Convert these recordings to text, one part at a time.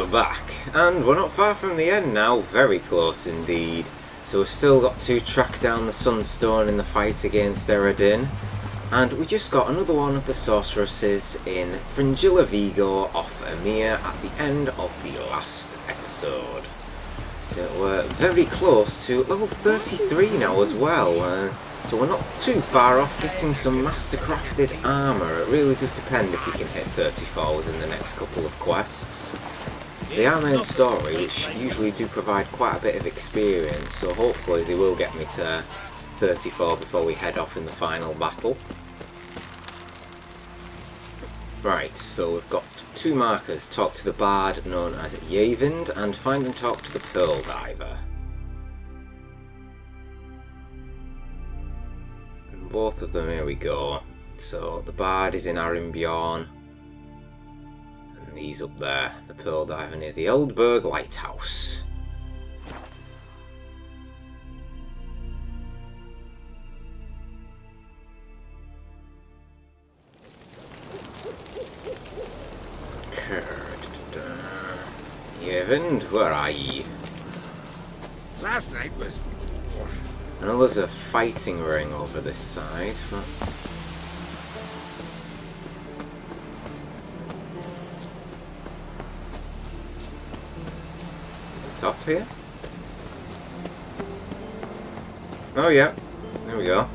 we're back, and we're not far from the end now, very close indeed. So we've still got to track down the Sunstone in the fight against Eredin, and we just got another one of the sorceresses in Fringilla Vigo off Emir at the end of the last episode. So we're very close to level 33 now as well, so we're not too far off getting some mastercrafted armour. It really does depend if we can hit 34 within the next couple of quests. They are main story, which usually do provide quite a bit of experience, so hopefully they will get me to 34 before we head off in the final battle. Right, so we've got two markers: talk to the bard known as Yavind and find and talk to the pearl diver. And both of them, here we go. So the bard is in Arimbjorn, and he's up there, the pearl diver near the Eldberg lighthouse. Yavind, where are ye? Last night was... I know there's a fighting ring over this side, but... It's up here? Oh yeah, there we go.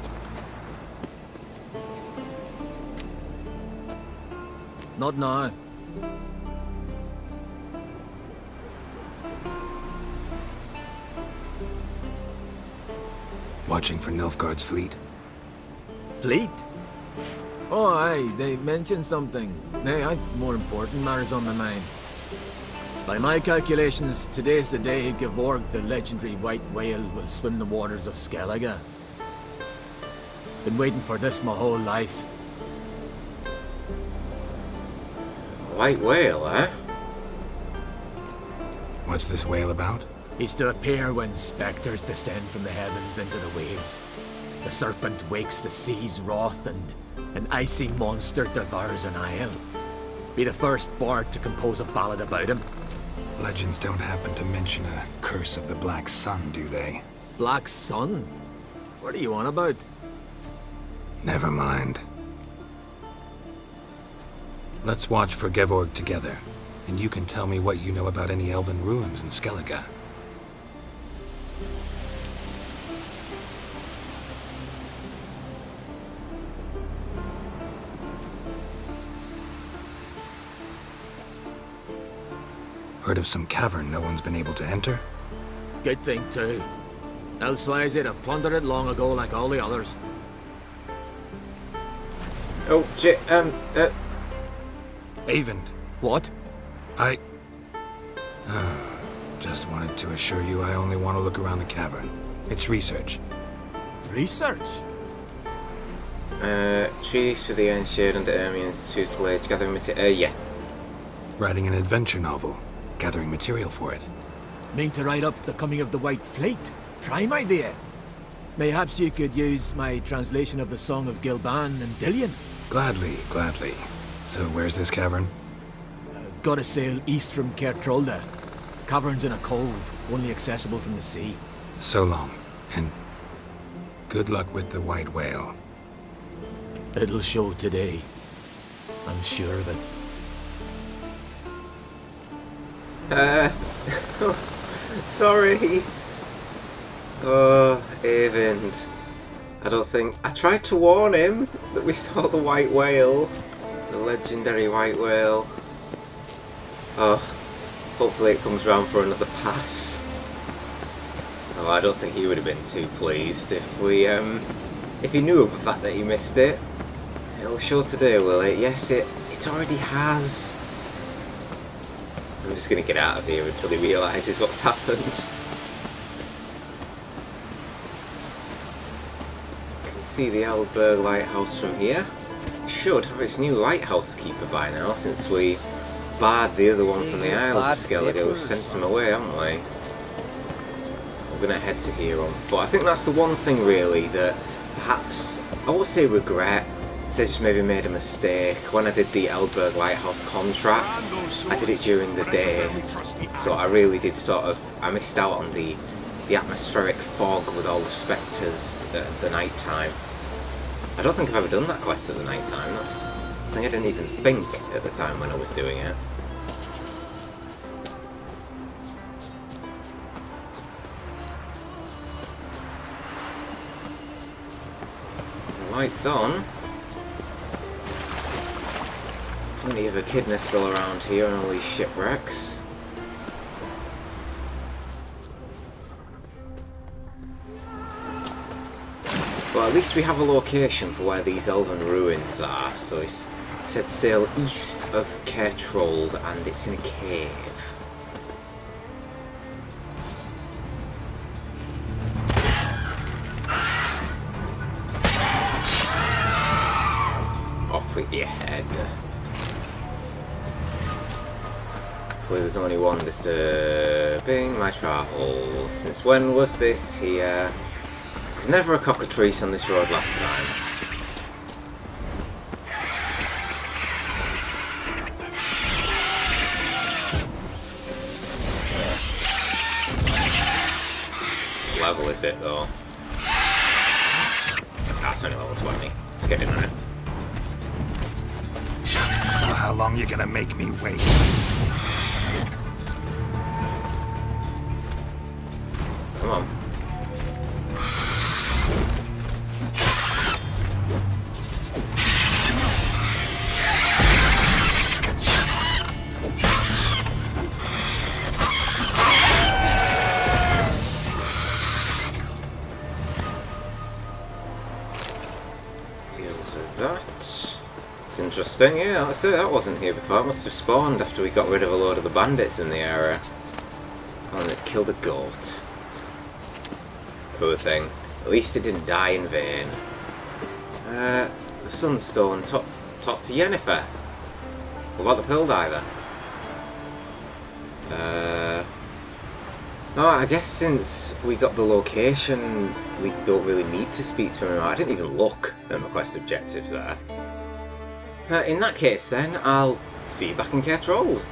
Not now. Watching for Nilfgaard's fleet. Fleet? Oh, aye, they mentioned something. Nay, I've more important matters on my mind. By my calculations, today's the day Gevorg, the legendary white whale, will swim the waters of Skellige. Been waiting for this my whole life. White whale, eh? What's this whale about? He's to appear when spectres descend from the heavens into the waves. The serpent wakes the sea's wrath, and an icy monster devours an isle. Be the first bard to compose a ballad about him. Legends don't happen to mention a curse of the Black Sun, do they? Black Sun? What are you on about? Never mind. Let's watch for Gevorg together, and you can tell me what you know about any elven ruins in Skellige. Heard of some cavern no one's been able to enter? Good thing too. Elsewise they'd have plundered it long ago like all the others. Oh, Avend. What? Just wanted to assure you I only want to look around the cavern. It's research. Research? Trees for the Enshade and Ermian's tutelage, gathering material. Yeah. Writing an adventure novel. Gathering material for it. Mean to write up the coming of the White Fleet? Prime idea. Mayhaps you could use my translation of the Song of Gilban and Dillion. Gladly, gladly. So where's this cavern? Gotta sail east from Cair Trolda. Cavern's in a cove, only accessible from the sea. So long, and good luck with the white whale. It'll show today. I'm sure of it. Sorry. Oh, Avend. I tried to warn him that we saw the white whale. The legendary white whale. Oh, hopefully it comes round for another pass. Oh, I don't think he would have been too pleased if he knew of the fact that he missed it. It'll show today, will it? Yes, it already has. I'm just going to get out of here until he realises what's happened. You can see the Eldberg lighthouse from here. It should have its new lighthouse keeper by now, since we barred the other one from the Isles of Skellige. We've sent him away, haven't we? We're going to head to here on foot. I think that's the one thing really that perhaps, I won't say regret, So I just maybe made a mistake. When I did the Eldberg Lighthouse contract, I did it during the day, so I really did I missed out on the atmospheric fog with all the spectres at the night time. I don't think I've ever done that quest at the night time. That's a thing I didn't even think at the time when I was doing it. Lights on. Plenty of echidna still around here and all these shipwrecks. Well, at least we have a location for where these elven ruins are. So it said sail east of Kertrold and it's in a cave. Off with your head. Hopefully there's only one disturbing my travels. Since when was this here? There's never a cockatrice on this road last time. Level is it though? That's only level 20. Let's get in on it. How long you gonna make me wait? Come on. Deals with that. It's interesting, yeah, that's it, that wasn't here before. It must have spawned after we got rid of a load of the bandits in the area. Oh, and it killed a goat. Poor thing. At least it didn't die in vain. The Sunstone, talk to Yennefer. What about the Pearl Diver? No, I guess since we got the location, we don't really need to speak to him. I didn't even look at my quest objectives there. In that case then, I'll see you back in Kertrold.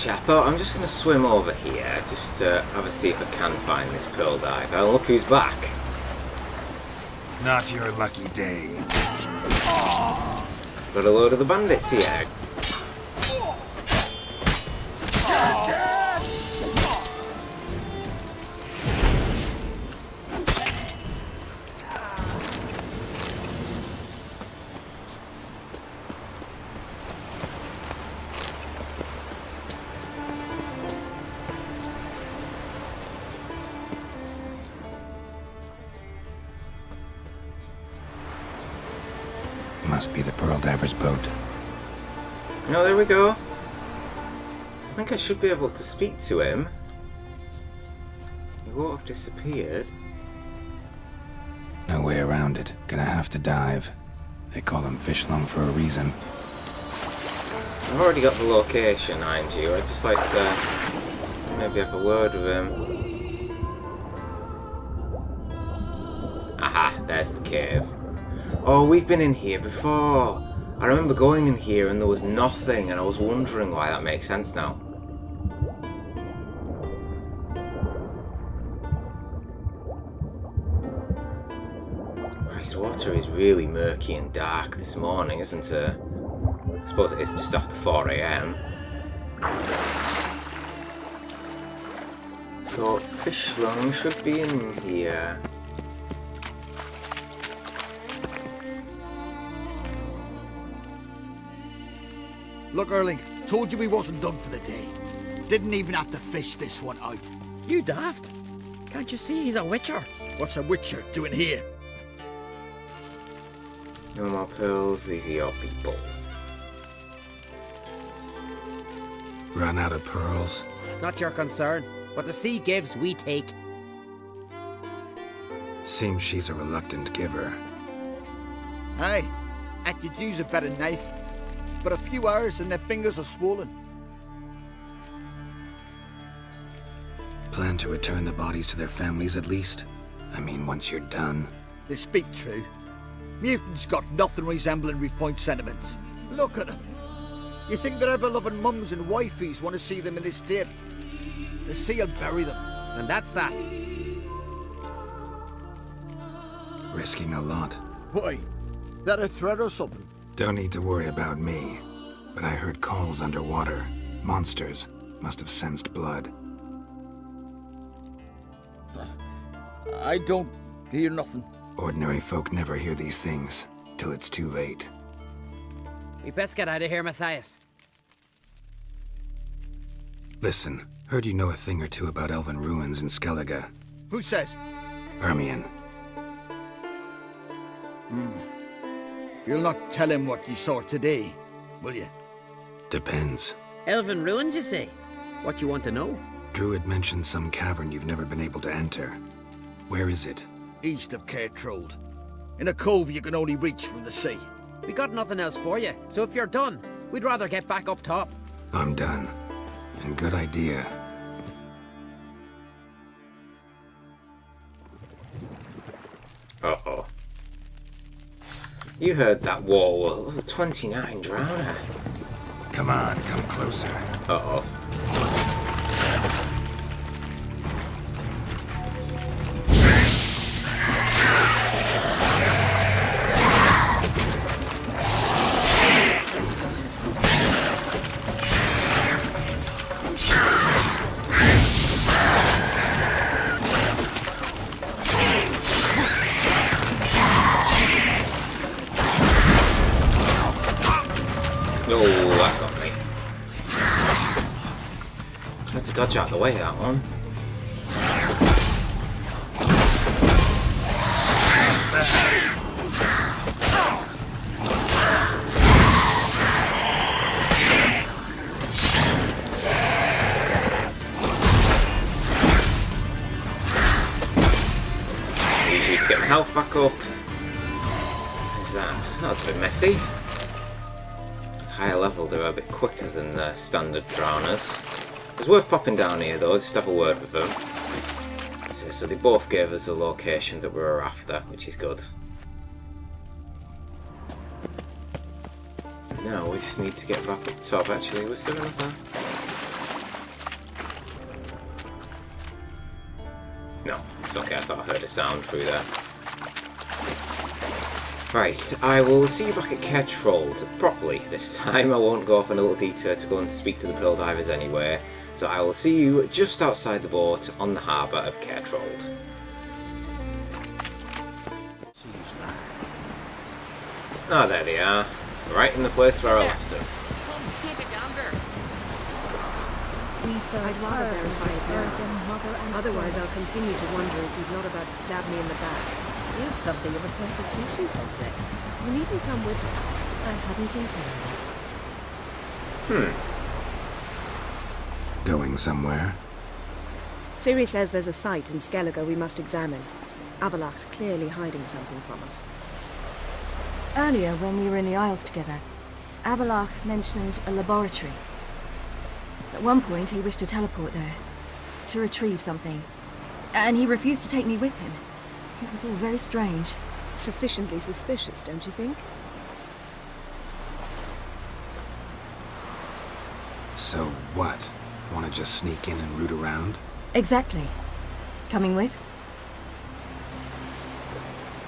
I thought I'm just going to swim over here just to have a see if I can find this Pearl Diver. And look who's back. Not your lucky day. Got a load of the bandits here. Must be the Pearl Diver's boat. Oh, there we go. I think I should be able to speak to him. He won't have disappeared. No way around it. Gonna have to dive. They call him Fishlung for a reason. I've already got the location, mind you. I'd just like to maybe have a word with him. Aha, there's the cave. Oh, we've been in here before. I remember going in here and there was nothing, and I was wondering why. That makes sense now. This water is really murky and dark this morning, isn't it? I suppose it is just after 4 AM. So, Fishlung should be in here. Look, Erling, told you we wasn't done for the day. Didn't even have to fish this one out. You daft? Can't you see he's a witcher? What's a witcher doing here? No more pearls, these are your people. Run out of pearls? Not your concern, but the sea gives, we take. Seems she's a reluctant giver. Aye, I could use a better knife. But a few hours and their fingers are swollen. Plan to return the bodies to their families at least? I mean, once you're done. They speak true. Mutants got nothing resembling refined sentiments. Look at them. You think their ever-loving mums and wifeys want to see them in this state? The sea will bury them. And that's that. Risking a lot. Why? That a threat or something? Don't need to worry about me. But I heard calls underwater. Monsters must have sensed blood. I don't hear nothing. Ordinary folk never hear these things till it's too late. We best get out of here, Matthias. Listen, heard you know a thing or two about elven ruins in Skellige. Who says? Hermione. You'll not tell him what you saw today, will you? Depends. Elven ruins, you say? What you want to know? Druid mentioned some cavern you've never been able to enter. Where is it? East of Cairtrold. In a cove you can only reach from the sea. We got nothing else for you, so if you're done, we'd rather get back up top. I'm done. And good idea. Uh-oh. You heard that wall. Level 29 drowner. Come on, come closer. Uh-oh. Oh, that got me. Tried to dodge out the way, that one. Usually to get my health back up. Is that? That was a bit messy. Higher level, they're a bit quicker than the standard drowners. It's worth popping down here though, just have a word with them. So they both gave us the location that we were after, which is good. Now we just need to get back up top. Actually, was there anything? No, it's okay, I thought I heard a sound through there. Right, I will see you back at Cairtrold properly this time. I won't go off on a little detour to go and speak to the pearl divers anyway. So I will see you just outside the boat on the harbour of Cairtrold. Ah, there they are. Right in the place where I left them. I'd rather verify it now. Otherwise, I'll continue to wonder if he's not about to stab me in the back. You have something of a persecution complex. You needn't come with us. I hadn't intended. Going somewhere? Ciri says there's a site in Skellige we must examine. Avallac'h's clearly hiding something from us. Earlier, when we were in the Isles together, Avallac'h mentioned a laboratory. At one point, he wished to teleport there, to retrieve something. And he refused to take me with him. It was all very strange. Sufficiently suspicious, don't you think? So what? Want to just sneak in and root around? Exactly. Coming with?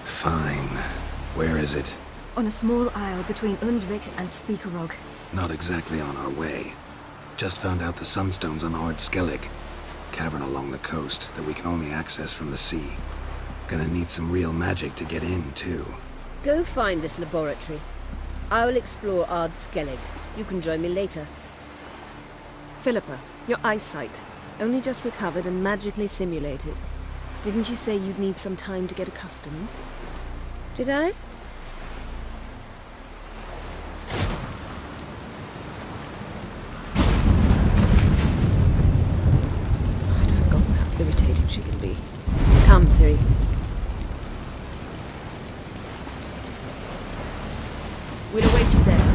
Fine. Where is it? On a small isle between Undvik and Speakerog. Not exactly on our way. Just found out the sunstones on Ord Skellig. Cavern along the coast that we can only access from the sea. Gonna need some real magic to get in, too. Go find this laboratory. I will explore Ard Skellig. You can join me later. Philippa, your eyesight. Only just recovered and magically simulated. Didn't you say you'd need some time to get accustomed? Did I? I'd forgotten how irritating she can be. Come, Ciri. We'll await you there.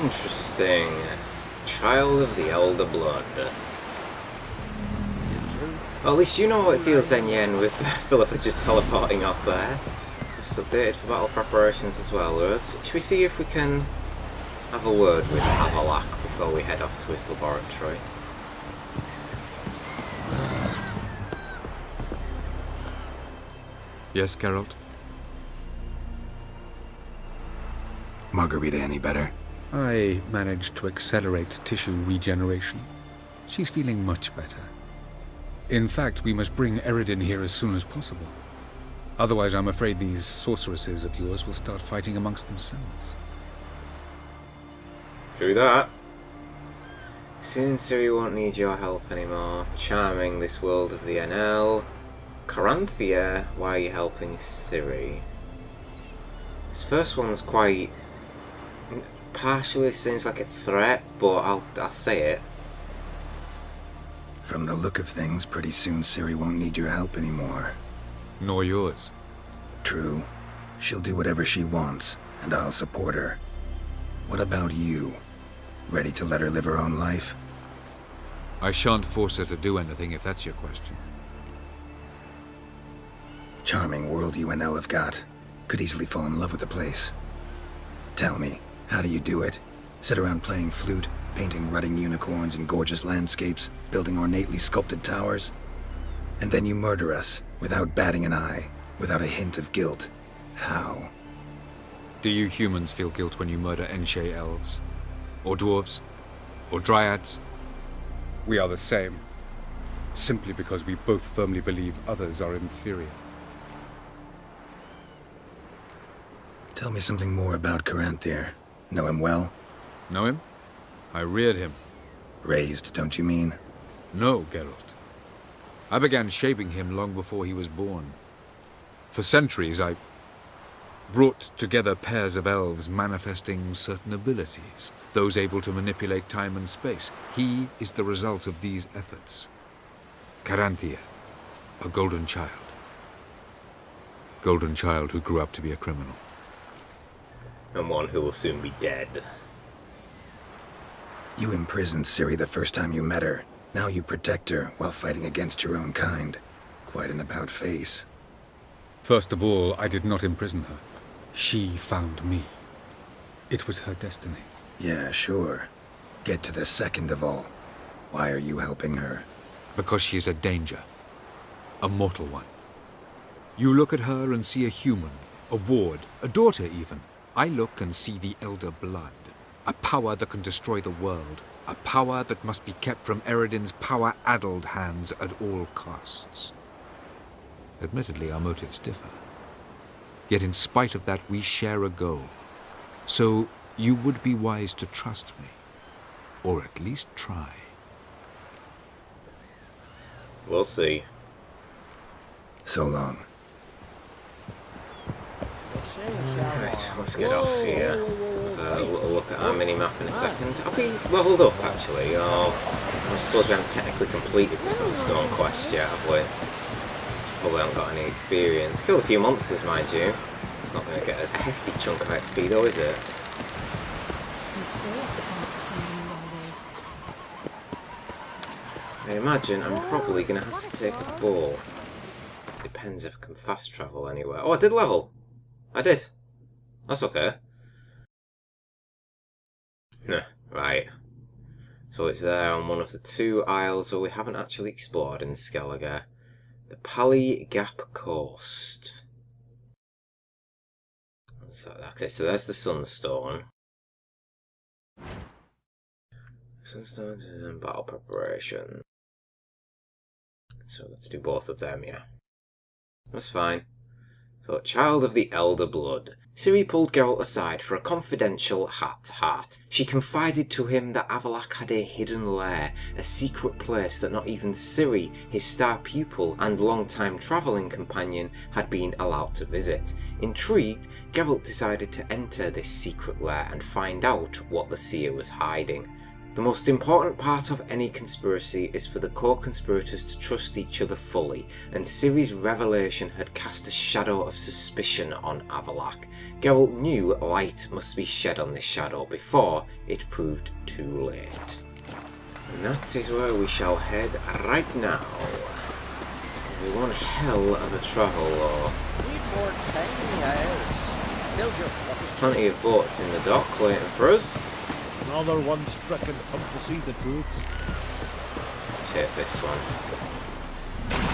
Interesting. Child of the Elder Blood. Well, at least you know what it feels then, Yen, with Philippa just teleporting off there. Just updated for battle preparations as well, Earth. Should we see if we can have a word with Avallac'h before we head off to his laboratory? Yes, Geralt? Margarita any better? I managed to accelerate tissue regeneration. She's feeling much better. In fact, we must bring Eredin here as soon as possible. Otherwise, I'm afraid these sorceresses of yours will start fighting amongst themselves. True that. Soon Ciri won't need your help anymore. Charming this world of the NL. Caranthea, why are you helping Ciri? This first one's quite... partially seems like a threat, but I'll say it. From the look of things, pretty soon Ciri won't need your help anymore. Nor yours. True. She'll do whatever she wants, and I'll support her. What about you? Ready to let her live her own life? I shan't force her to do anything if that's your question. Charming world you and Elle have got. Could easily fall in love with the place. Tell me, how do you do it? Sit around playing flute, painting rutting unicorns in gorgeous landscapes, building ornately sculpted towers? And then you murder us, without batting an eye, without a hint of guilt. How? Do you humans feel guilt when you murder Enshe elves? Or dwarves? Or dryads? We are the same. Simply because we both firmly believe others are inferior. Tell me something more about Caranthea. Know him well? Know him? I reared him. Raised, don't you mean? No, Geralt. I began shaping him long before he was born. For centuries, I brought together pairs of elves manifesting certain abilities, those able to manipulate time and space. He is the result of these efforts. Caranthea, a golden child. Golden child who grew up to be a criminal. And one who will soon be dead. You imprisoned Ciri the first time you met her. Now you protect her while fighting against your own kind. Quite an about-face. First of all, I did not imprison her. She found me. It was her destiny. Yeah, sure. Get to the second of all. Why are you helping her? Because she is a danger. A mortal one. You look at her and see a human, a ward, a daughter even. I look and see the Elder Blood. A power that can destroy the world. A power that must be kept from Eredin's power-addled hands at all costs. Admittedly, our motives differ. Yet in spite of that, we share a goal. So you would be wise to trust me. Or at least try. We'll see. So long. Right, let's get off here. Have a little look at our mini-map in a second. Are we leveled up, actually? Or I suppose we haven't technically completed the Sunstone quest yet, have we? Probably haven't got any experience. Killed a few monsters, mind you. It's not going to get us a hefty chunk of XP, though, is it? I imagine I'm probably going to have to take a bow. Depends if I can fast travel anywhere. Oh, I did level! I did. That's okay. Right. So it's there on one of the two isles where we haven't actually explored in Skellige. The Pally Gap Coast. Okay, so there's the Sunstone. Sunstone and battle preparation. So let's do both of them, yeah. That's fine. So, Child of the Elder Blood. Ciri pulled Geralt aside for a confidential heart-to-heart. She confided to him that Avallac'h had a hidden lair, a secret place that not even Ciri, his star pupil and long-time travelling companion, had been allowed to visit. Intrigued, Geralt decided to enter this secret lair and find out what the seer was hiding. The most important part of any conspiracy is for the co-conspirators to trust each other fully, and Ciri's revelation had cast a shadow of suspicion on Avallac'h. Geralt knew light must be shed on this shadow before it proved too late. And that is where we shall head right now. It's going to be one hell of a travel, though. Need more tiny house. Build your There's plenty of boats in the dock waiting for us. Another one stricken, come to see the troops. Let's take this one.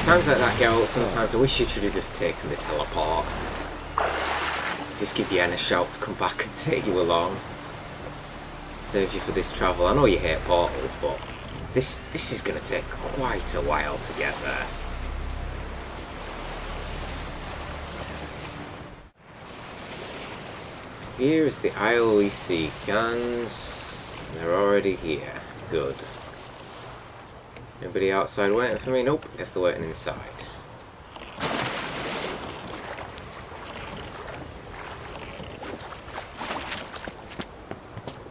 Times like that, Geralt, sometimes I wish you should have just taken the teleport. Just give Yen a shout to come back and take you along. Saves you for this travel. I know you hate portals, but this is going to take quite a while to get there. Here is the isle we seek, and they're already here. Good. Anybody outside waiting for me? Nope, guess they're waiting inside.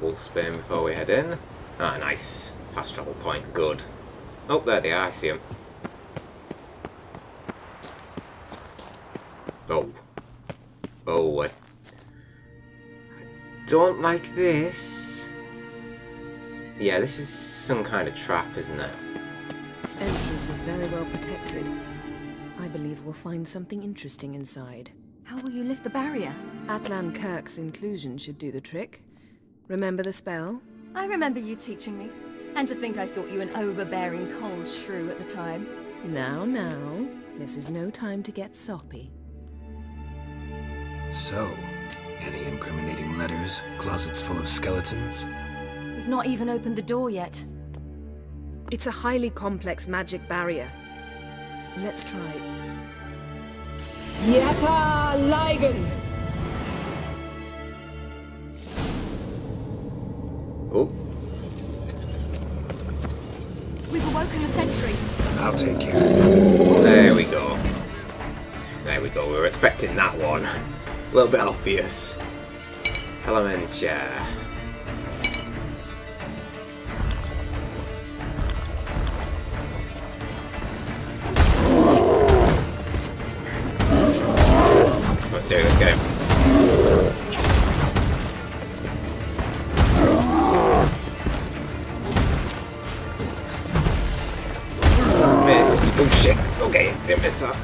Wolfsbane before we head in. Ah, nice. Fast travel point, good. Oh, there they are, I see them. Oh. Oh, I don't like this. Yeah, this is some kind of trap, isn't it? Entrance is very well protected. I believe we'll find something interesting inside. How will you lift the barrier? Atlan Kirk's inclusion should do the trick. Remember the spell? I remember you teaching me. And to think I thought you an overbearing cold shrew at the time. Now. This is no time to get soppy. So, any incriminating letters, closets full of skeletons? We've not even opened the door yet. It's a highly complex magic barrier. Let's try. Yata Ligen! Oh. We've awoken a sentry. I'll take care of it. There we go. There we go, we were expecting that one. A little bit obvious. Elementia. Let's see, let's go. Missed. Oh shit. Okay, didn't miss that.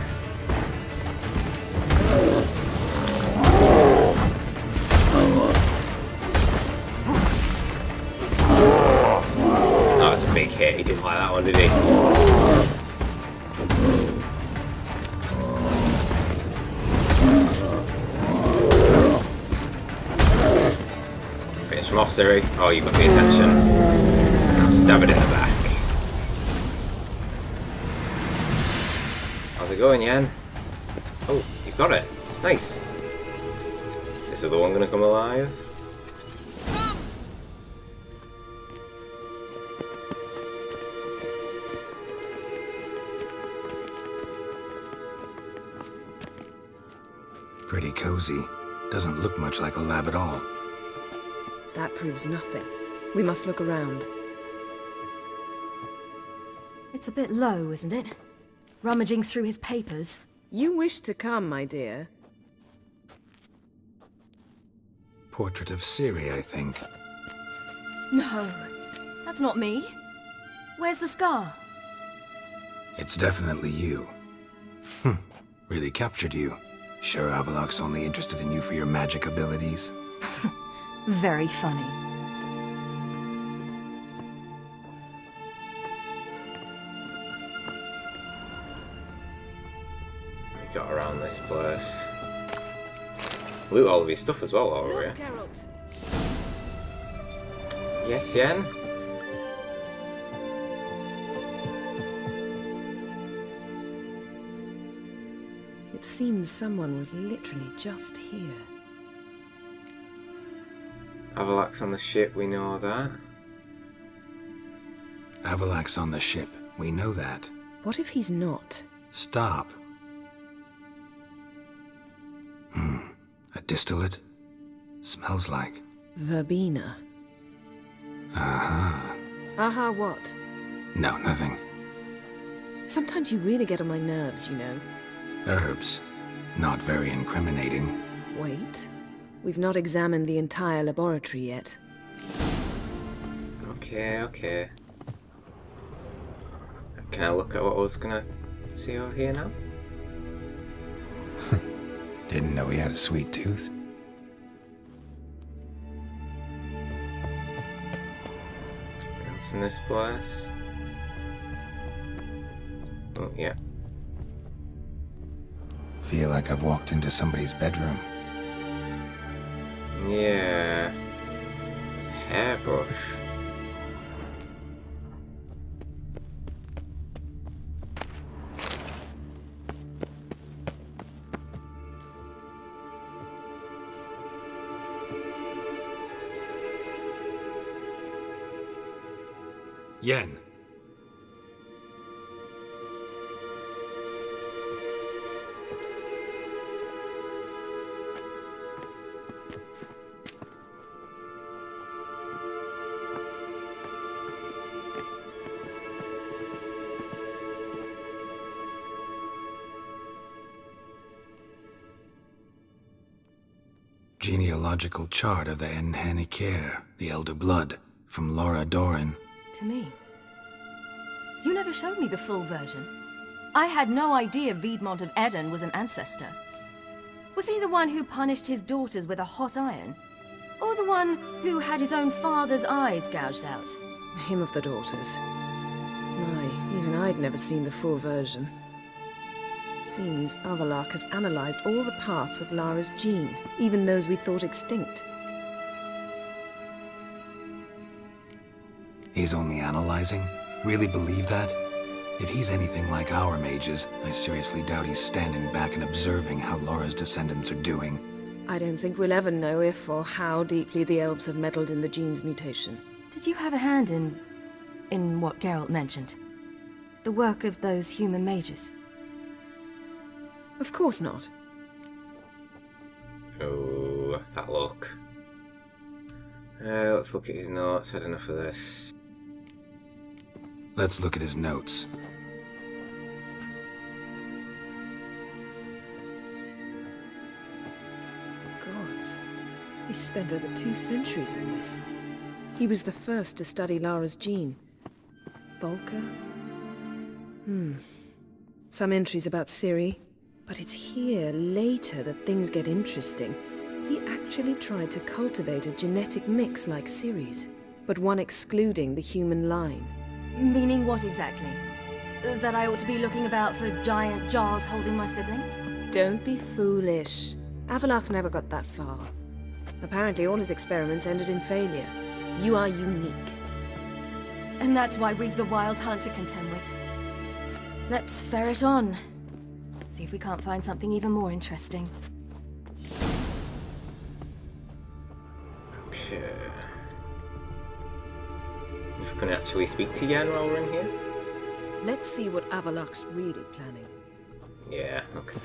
That was a big hit. He didn't like that one, did he? Finish him off, Ciri. Oh, you got the attention. Stab it in the back. How's it going, Yen? Oh, you got it. Nice. Is this other one gonna come alive? Pretty cozy. Doesn't look much like a lab at all. That proves nothing. We must look around. It's a bit low, isn't it? Rummaging through his papers. You wish to come, my dear. Portrait of Ciri, I think. No, that's not me. Where's the scar? It's definitely you. Really captured you. Sure Avallac'h's only interested in you for your magic abilities? Very funny. We got around this place. Loot all of his stuff as well while we're here. Geralt. Yes, Yen? It seems someone was literally just here. Avallac'h's on the ship, we know that. Avallac'h's on the ship. We know that. What if he's not? Stop. A distillate? Smells like. Verbena. Uh-huh. Aha, what? No, nothing. Sometimes you really get on my nerves, you know. Herbs. Not very incriminating. Wait. We've not examined the entire laboratory yet. Okay. Can I look at what I was gonna see over here now? Didn't know he had a sweet tooth. Anything else in this place? Oh, yeah. Feel like I've walked into somebody's bedroom. Yeah. It's a hairbrush. Yen. Genealogical chart of the Enhanikir, the Elder Blood, from Laura Doran. To me. You never showed me the full version. I had no idea Viedmont of Eden was an ancestor. Was he the one who punished his daughters with a hot iron? Or the one who had his own father's eyes gouged out? Him of the daughters. My, even I'd never seen the full version. Seems Avallac'h has analyzed all the parts of Lara's gene, even those we thought extinct. He's only analyzing? Really believe that? If he's anything like our mages, I seriously doubt he's standing back and observing how Laura's descendants are doing. I don't think we'll ever know if or how deeply the elves have meddled in the gene's mutation. Did you have a hand in what Geralt mentioned? The work of those human mages? Of course not. Oh, that look. Let's look at his notes. Had enough of this. Let's look at his notes. Gods. He spent over 2 centuries on this. He was the first to study Lara's gene. Volker? Some entries about Ciri. But it's here, later, that things get interesting. He actually tried to cultivate a genetic mix like Ciri's, but one excluding the human line. Meaning what exactly? That I ought to be looking about for giant jars holding my siblings? Don't be foolish. Avallac'h never got that far. Apparently all his experiments ended in failure. You are unique. And that's why we've the Wild Hunt to contend with. Let's ferret on. See if we can't find something even more interesting. Okay. We can actually speak to Yen while we're in here? Let's see what Avallac'h's really planning. Yeah, okay.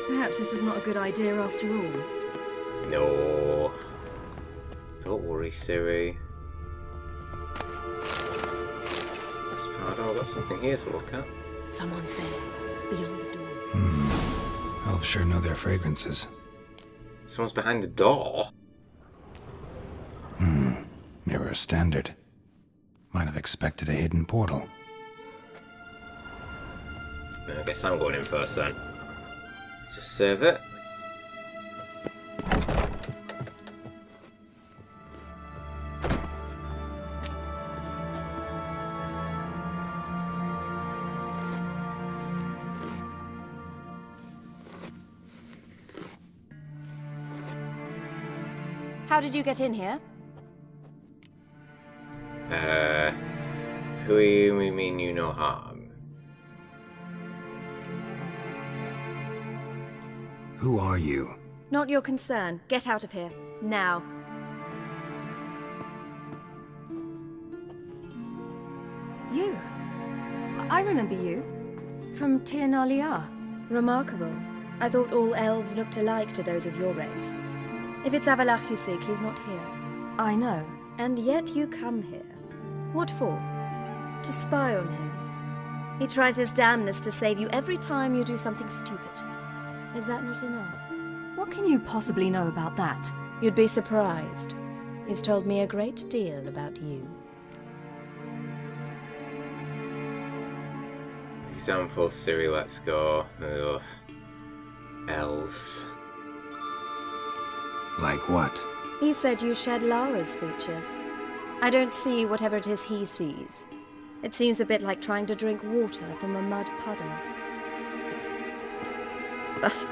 Perhaps this was not a good idea after all. No. Don't worry, Ciri. I've got something here to look at. Someone's there, beyond the door. Elves sure know their fragrances. Someone's behind the door? Mirror standard. Might have expected a hidden portal. I guess I'm going in first then. Just save it. How did you get in here? Who are you? We mean you no harm. Who are you? Not your concern. Get out of here. Now. You. I remember you. From Tir Nalia. Remarkable. I thought all elves looked alike to those of your race. If it's Avallac'h you seek, he's not here. I know. And yet you come here. What for? To spy on him. He tries his damnedest to save you every time you do something stupid. Is that not enough? What can you possibly know about that? You'd be surprised. He's told me a great deal about you. Example, Ciri, let's go. Ugh. Elves. Like what? He said you shared Lara's features. I don't see whatever it is he sees. It seems a bit like trying to drink water from a mud puddle. But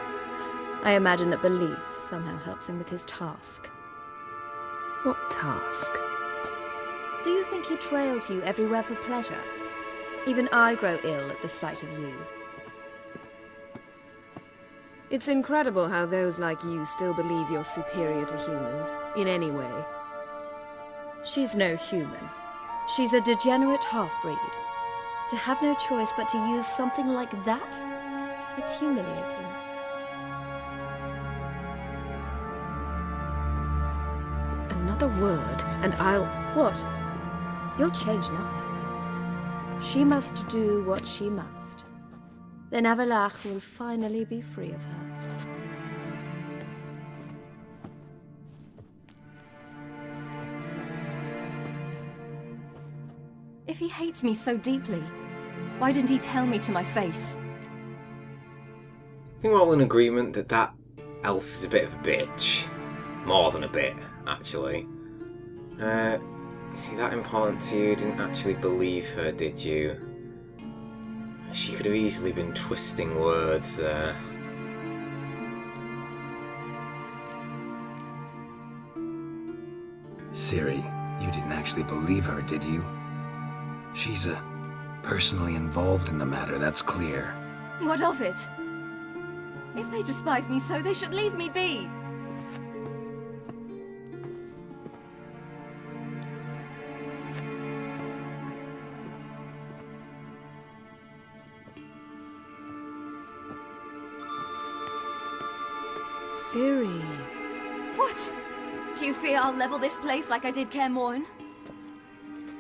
I imagine that belief somehow helps him with his task. What task? Do you think he trails you everywhere for pleasure? Even I grow ill at the sight of you. It's incredible how those like you still believe you're superior to humans, in any way. She's no human. She's a degenerate half-breed. To have no choice but to use something like that? It's humiliating. Another word, and I'll... What? You'll change nothing. She must do what she must. Then Avallac'h will finally be free of her. If he hates me so deeply, why didn't he tell me to my face? I think we're all in agreement that that elf is a bit of a bitch. More than a bit, actually. Is he that important to you? Didn't actually believe her, did you? She could have easily been twisting words there. Ciri, you didn't actually believe her, did you? She's personally involved in the matter, that's clear. What of it? If they despise me so, they should leave me be. Ciri. What? Do you fear I'll level this place like I did Kaer Morhen?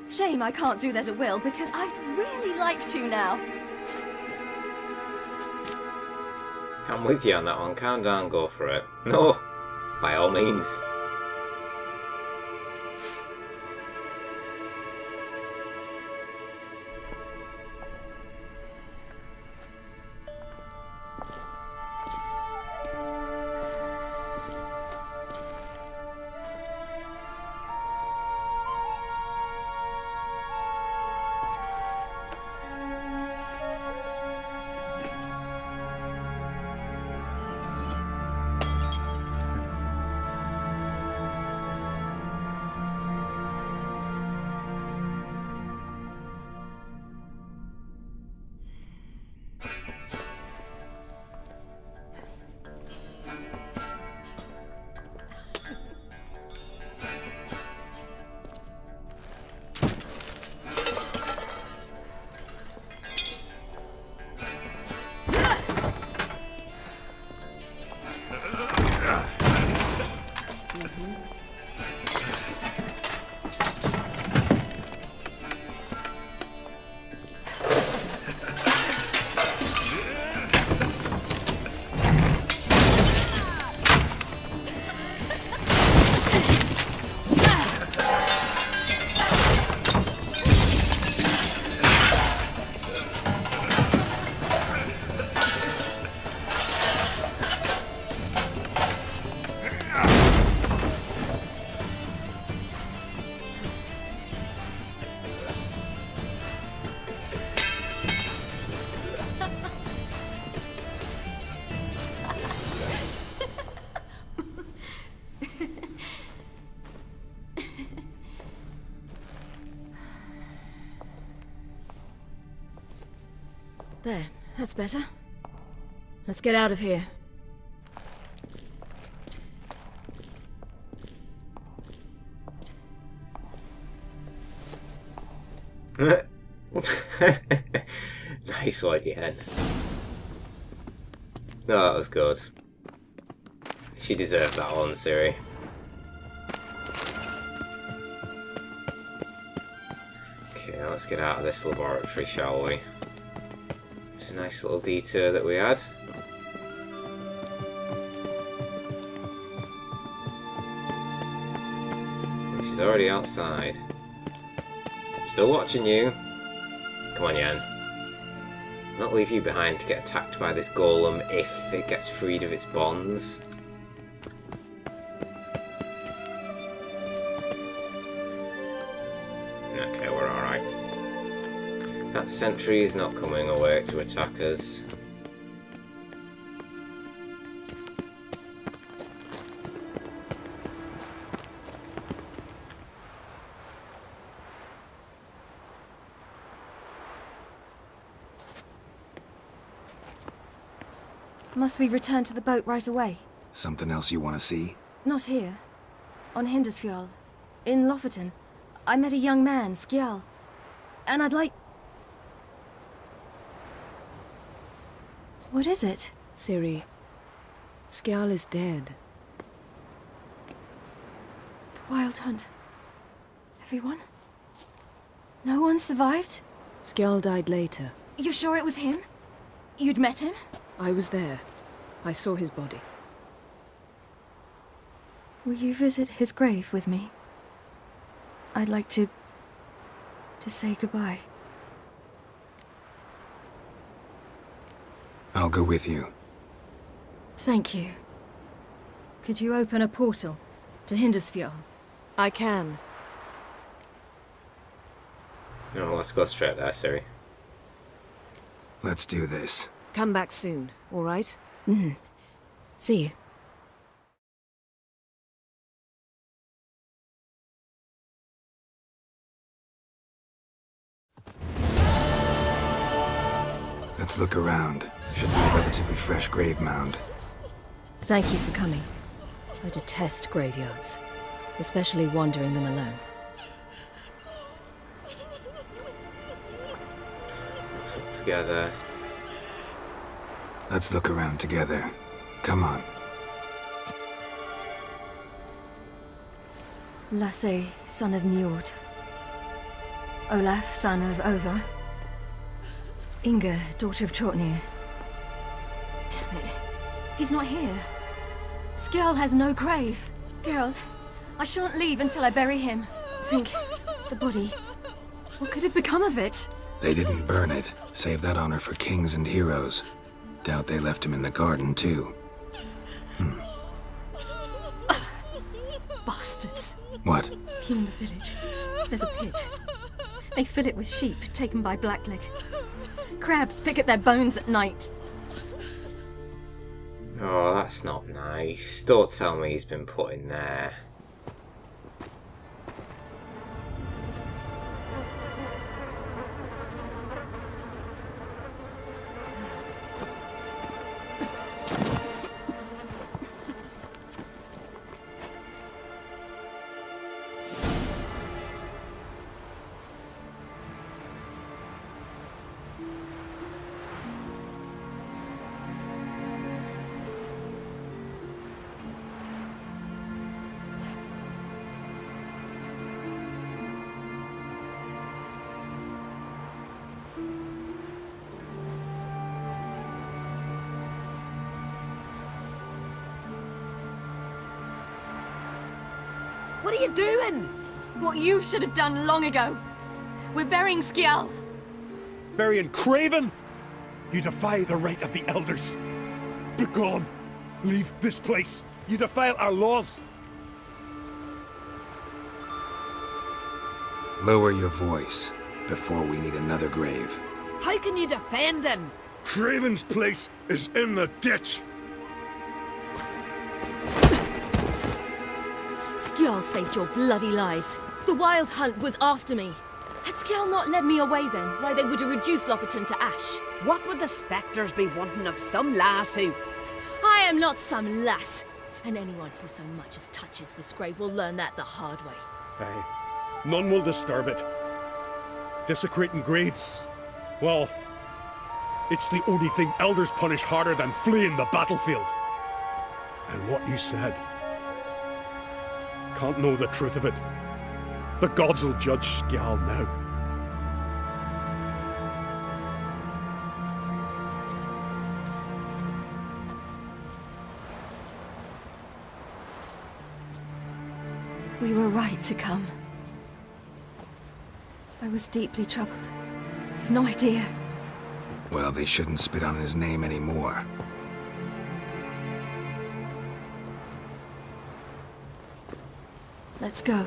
Shame I can't do that at will, because I'd really like to now. I'm with you on that one. Calm down, go for it. No, by all means. There, that's better. Let's get out of here. Nice one, Yen. No, that was good. She deserved that one, Ciri. Now let's get out of this laboratory, shall we? It's a nice little detour that we had. She's already outside. Still watching you. Come on, Yen. Not leave you behind to get attacked by this golem if it gets freed of its bonds. Okay, we're alright. That sentry is not coming awake to attack us. Must we return to the boat right away? Something else you want to see? Not here. On Hindersfjall. In Lofoten. I met a young man, Skjal. And I'd like... What is it? Ciri, Skjal is dead. The Wild Hunt. Everyone? No one survived? Skjal died later. You sure it was him? You'd met him? I was there. I saw his body. Will you visit his grave with me? I'd like to say goodbye. I'll go with you. Thank you. Could you open a portal to Hindersfjall? I can. No, let's go straight there, Ciri. Let's do this. Come back soon, all right? See you. Let's look around. Should be a relatively fresh grave mound. Thank you for coming. I detest graveyards, especially wandering them alone. Let's look together. Let's look around together. Come on. Lasse, son of Njord. Olaf, son of Over. Inga, daughter of Trotnir. Damn it. He's not here. Skjal has no grave. Geralt, I shan't leave until I bury him. Think, the body. What could have become of it? They didn't burn it. Save that honor for kings and heroes. Doubt they left him in the garden, too. Bastards. What? Here in the village, there's a pit. They fill it with sheep taken by Blackleg. Crabs pick at their bones at night. Oh, that's not nice. Don't tell me he's been put in there. What are you doing? What you should have done long ago. We're burying Skjal. Burying Craven? You defy the right of the elders. Begone! Leave this place. You defile our laws. Lower your voice before we need another grave. How can you defend him? Craven's place is in the ditch. Skjal saved your bloody lives. The Wild Hunt was after me. Had Skjal not led me away then, why they would have reduced Lofoten to ash. What would the spectres be wanting of some lass who... I am not some lass. And anyone who so much as touches this grave will learn that the hard way. Aye. None will disturb it. Desecrating graves. Well, it's the only thing elders punish harder than fleeing the battlefield. And what you said. Can't know the truth of it. The gods will judge Skjal now. We were right to come. I was deeply troubled. You've no idea. Well, they shouldn't spit on his name anymore. Let's go.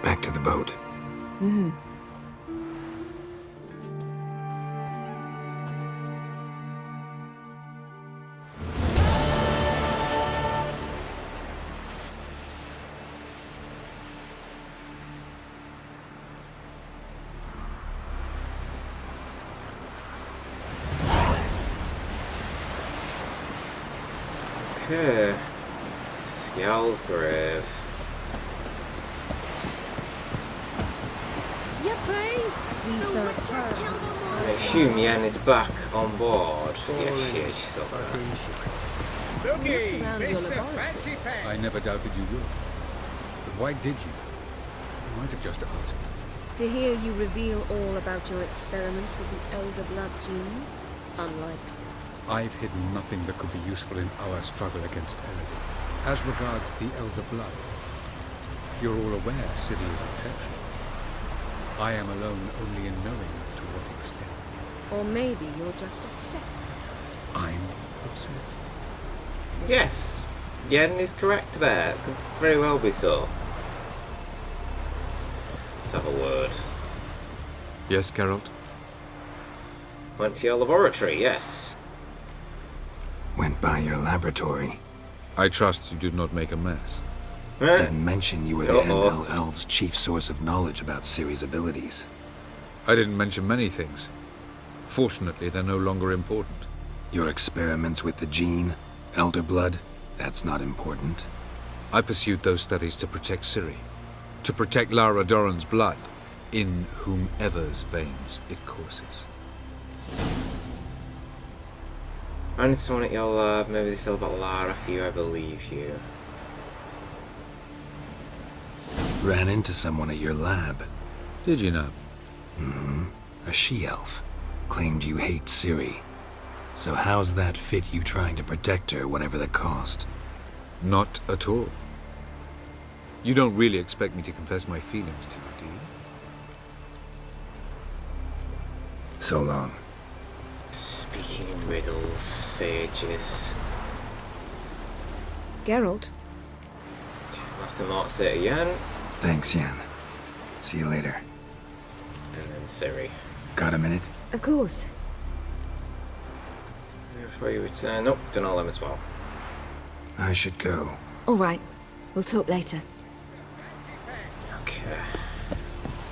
Back to the boat. Mm-hmm. Okay. Skjald's grave. I assume Yen is back on board. Yes, she is. She's up there. I never doubted you would. But why did you? You might have just asked. To hear you reveal all about your experiments with the Elder Blood gene? Unlikely. I've hidden nothing that could be useful in our struggle against Eredin. As regards the Elder Blood, you're all aware Ciri is exceptional. I am alone only in knowing to what extent. Or maybe you're just obsessed with her. I'm obsessed. Yes, Yen is correct there. Could very well be so. Let's have a word. Yes, Geralt? Went to your laboratory, yes. Went by your laboratory. I trust you did not make a mess. Didn't mention you were the NL Elves' chief source of knowledge about Ciri's abilities. I didn't mention many things. Fortunately, they're no longer important. Your experiments with the gene, Elder Blood, that's not important. I pursued those studies to protect Ciri. To protect Lara Doran's blood, in whomever's veins it courses. I need someone at your lab. Maybe they still about Lara for you, I believe you. Ran into someone at your lab. Did you know? Mm-hmm. A she-elf. Claimed you hate Ciri. So how's that fit you trying to protect her, whatever the cost? Not at all. You don't really expect me to confess my feelings to you, do you? So long. Speaking in riddles, sages. Geralt? Nothing more to say to Yen. Thanks, Yen. See you later. And then Ciri. Got a minute? Of course. Before you return. Nope, done all them as well. I should go. All right. We'll talk later. Okay.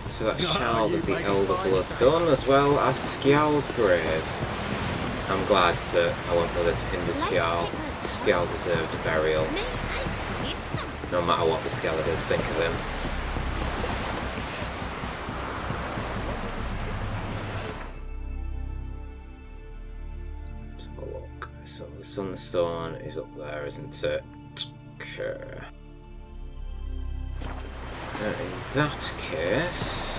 So that's Child of the Elder Blood done, as well as Skjald's grave. I'm glad that I went with it in this Skjald. Skjald deserved a burial. No matter what the Skeletors think of him. Let's have a look. So the Sunstone is up there, isn't it? Okay. In that case,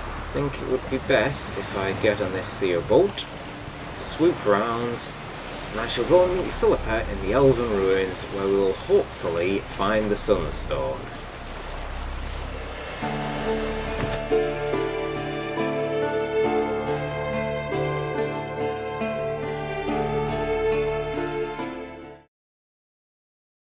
I think it would be best if I get on this here boat, swoop around, and I shall go and meet Philippa in the Elven Ruins, where we will hopefully find the Sunstone.